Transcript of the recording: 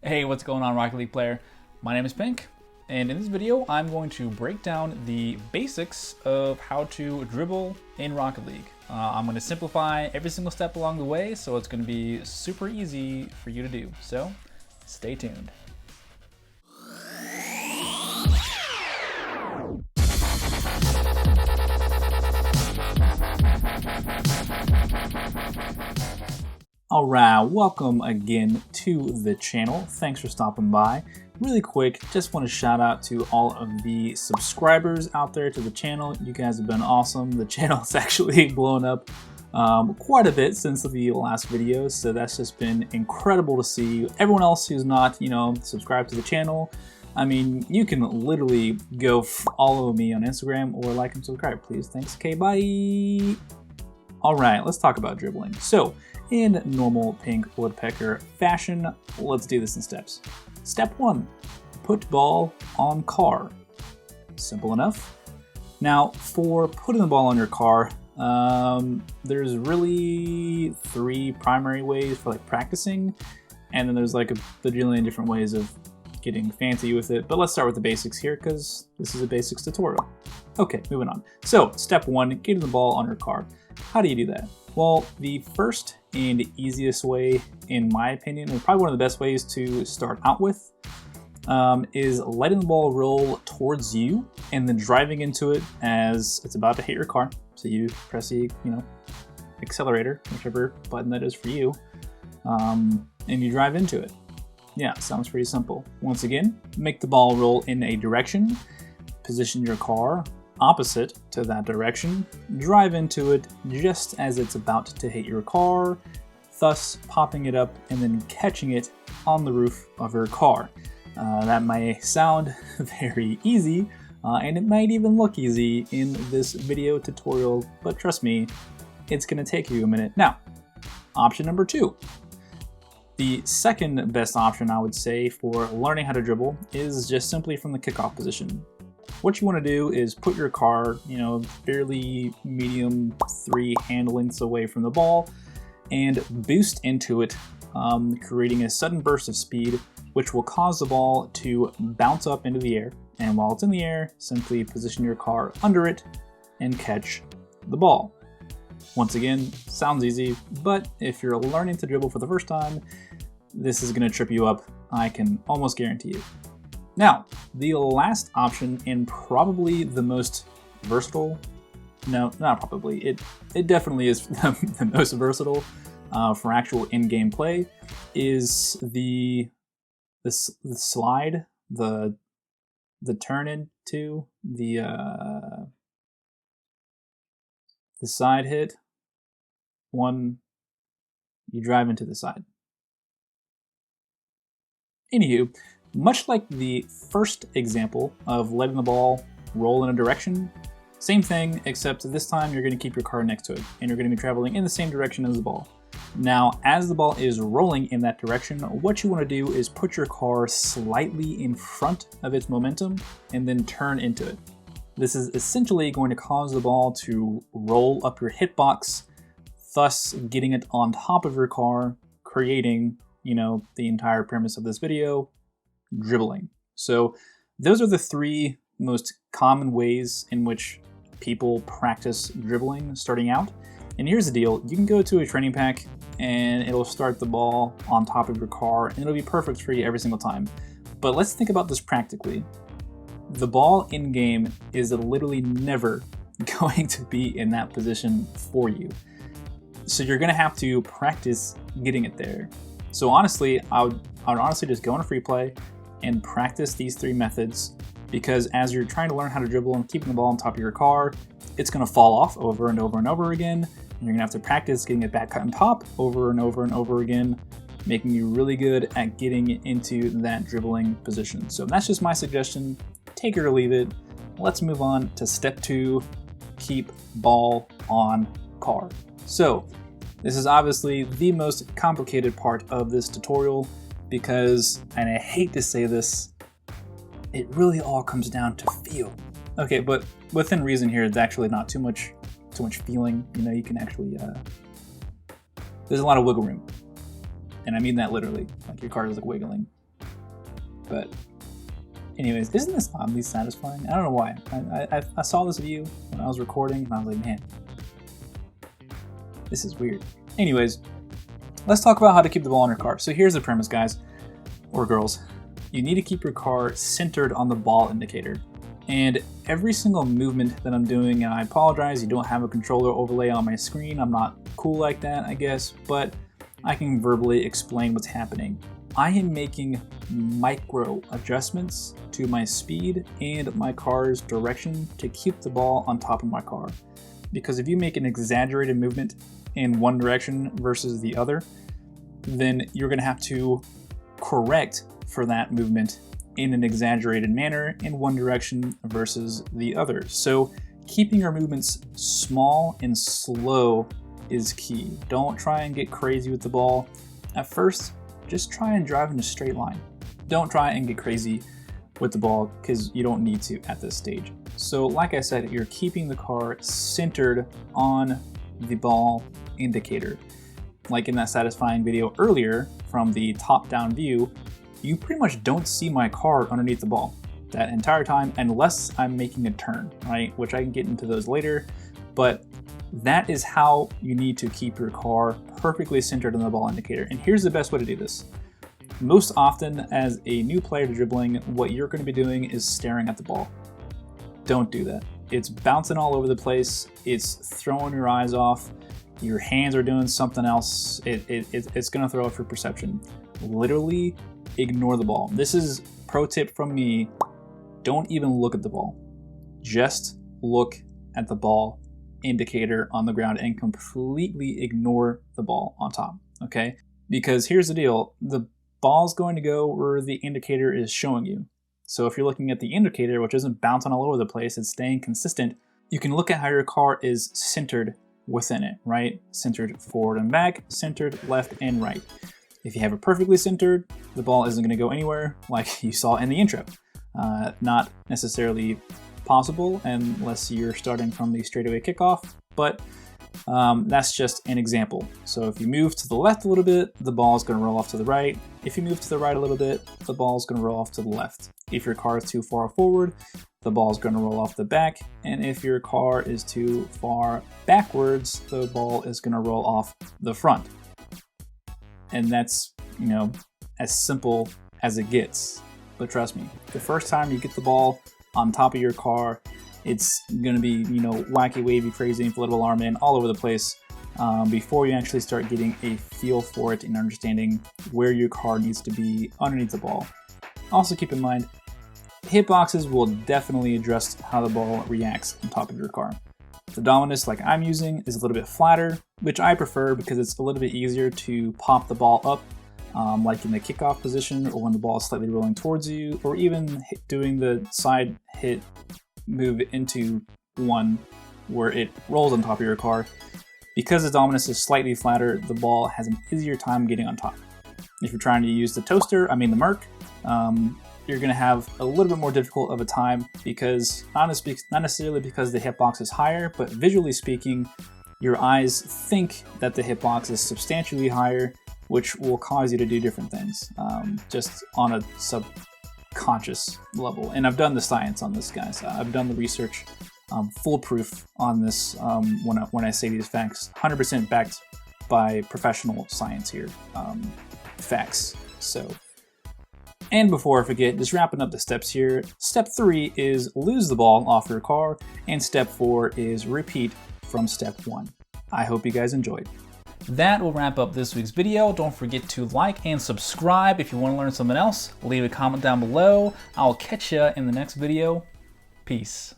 Hey, what's going on, Rocket League player? My name is Pink, and in this video, I'm going to break down the basics of how to dribble in Rocket League. I'm going to simplify every single step along the way, so it's going to be super easy for you to do. So, stay tuned. Alright, welcome again to the channel. Thanks for stopping by. Really quick, just want to shout out to all of the subscribers out there to the channel. You guys have been awesome. The channel's actually blown up quite a bit since the last video, so that's just been incredible to see. Everyone else who's not, subscribed to the channel, I mean, you can literally go follow me on Instagram or like and subscribe, please. Thanks. Okay, bye. Alright, let's talk about dribbling. So, in normal Pink Woodpecker fashion, let's do this in steps. Step 1, put ball on car. Simple enough. Now, for putting the ball on your car, there's really 3 primary ways for practicing, and then there's a bajillion different ways of getting fancy with it, but let's start with the basics here because this is a basics tutorial. Okay, moving on. So, step 1, getting the ball on your car. How do you do that? Well, the first and easiest way, in my opinion, and probably one of the best ways to start out with, is letting the ball roll towards you and then driving into it as it's about to hit your car. So you press the, accelerator, whichever button that is for you, and you drive into it. Yeah, sounds pretty simple. Once again, make the ball roll in a direction, position your car opposite to that direction, drive into it just as it's about to hit your car, thus popping it up and then catching it on the roof of your car. That may sound very easy, and it might even look easy in this video tutorial, but trust me, it's going to take you a minute. Now, option number 2. The second best option, I would say, for learning how to dribble is just simply from the kickoff position. What you want to do is put your car, fairly medium 3 hand lengths away from the ball and boost into it, creating a sudden burst of speed, which will cause the ball to bounce up into the air. And while it's in the air, simply position your car under it and catch the ball. Once again, sounds easy, but if you're learning to dribble for the first time, this is going to trip you up, I can almost guarantee you. Now, the last option, and probably the most versatile, no, not probably, it definitely is the most versatile for actual in-game play, is the slide, the turn into, the side hit, one, you drive into the side. Anywho, much like the first example of letting the ball roll in a direction, same thing, except this time you're going to keep your car next to it, and you're going to be traveling in the same direction as the ball. Now, as the ball is rolling in that direction, what you want to do is put your car slightly in front of its momentum, and then turn into it. This is essentially going to cause the ball to roll up your hitbox, thus getting it on top of your car, creating, the entire premise of this video, dribbling. So those are the 3 most common ways in which people practice dribbling starting out. And here's the deal, you can go to a training pack and it'll start the ball on top of your car and it'll be perfect for you every single time. But let's think about this practically. The ball in game is literally never going to be in that position for you. So you're gonna have to practice getting it there. So honestly, I would honestly just go on a free play and practice these 3 methods, because as you're trying to learn how to dribble and keeping the ball on top of your car, it's going to fall off over and over and over again, and you're going to have to practice getting it back on top over and over and over again, making you really good at getting into that dribbling position. So that's just my suggestion. Take it or leave it. Let's move on to step 2, keep ball on car. So this is obviously the most complicated part of this tutorial, because, and I hate to say this, it really all comes down to feel. Okay, but within reason here, it's actually not too much feeling. You can actually, there's a lot of wiggle room. And I mean that literally, like your car is wiggling. But anyways, isn't this oddly satisfying? I don't know why. I saw this view when I was recording and I was like, man, this is weird. Anyways, let's talk about how to keep the ball in your car. So here's the premise, guys, or girls. You need to keep your car centered on the ball indicator. And every single movement that I'm doing, and I apologize, you don't have a controller overlay on my screen. I'm not cool like that, I guess, but I can verbally explain what's happening. I am making micro adjustments to my speed and my car's direction to keep the ball on top of my car. Because if you make an exaggerated movement in one direction versus the other, then you're gonna have to correct for that movement in an exaggerated manner in one direction versus the other. So keeping your movements small and slow is key. Don't try and get crazy with the ball. At first, just try and drive in a straight line. Don't try and get crazy with the ball because you don't need to at this stage. So like I said, you're keeping the car centered on the ball indicator. Like in that satisfying video earlier from the top-down view, you pretty much don't see my car underneath the ball that entire time unless I'm making a turn, right? Which I can get into those later, but that is how you need to keep your car perfectly centered on the ball indicator. And here's the best way to do this. Most often as a new player to dribbling, what you're going to be doing is staring at the ball. Don't do that. It's bouncing all over the place. It's throwing your eyes off. Your hands are doing something else. It's going to throw off your perception. Literally ignore the ball. This is pro tip from me. Don't even look at the ball. Just look at the ball indicator on the ground and completely ignore the ball on top, okay? Because here's the deal. The ball's going to go where the indicator is showing you. So if you're looking at the indicator, which isn't bouncing all over the place, it's staying consistent, you can look at how your car is centered within it, right? Centered forward and back, centered left and right. If you have it perfectly centered, the ball isn't going to go anywhere like you saw in the intro. Not necessarily possible unless you're starting from the straightaway kickoff, but that's just an example. So if you move to the left a little bit, the ball is going to roll off to the right. If you move to the right a little bit, the ball is going to roll off to the left. If your car is too far forward, the ball is going to roll off the back. And if your car is too far backwards, the ball is going to roll off the front. And that's, you know, as simple as it gets. But trust me, the first time you get the ball on top of your car, it's going to be, you know, wacky, wavy, crazy, inflatable arm in all over the place before you actually start getting a feel for it and understanding where your car needs to be underneath the ball. Also keep in mind, hitboxes will definitely adjust how the ball reacts on top of your car. The Dominus, like I'm using, is a little bit flatter, which I prefer because it's a little bit easier to pop the ball up, like in the kickoff position or when the ball is slightly rolling towards you, or even doing the side hit move into one where it rolls on top of your car. Because the Dominus is slightly flatter, the ball has an easier time getting on top. If you're trying to use the the Merc, you're going to have a little bit more difficult of a time because, not necessarily because the hitbox is higher, but visually speaking, your eyes think that the hitbox is substantially higher, which will cause you to do different things, just on a subconscious level. And I've done the science on this, guys. I've done the research, foolproof on this when I say these facts, 100% backed by professional science here, facts. So. And before I forget, just wrapping up the steps here, step 3 is lose the ball off your car, and step 4 is repeat from step 1. I hope you guys enjoyed. That will wrap up this week's video. Don't forget to like and subscribe. If you want to learn something else, leave a comment down below. I'll catch you in the next video. Peace.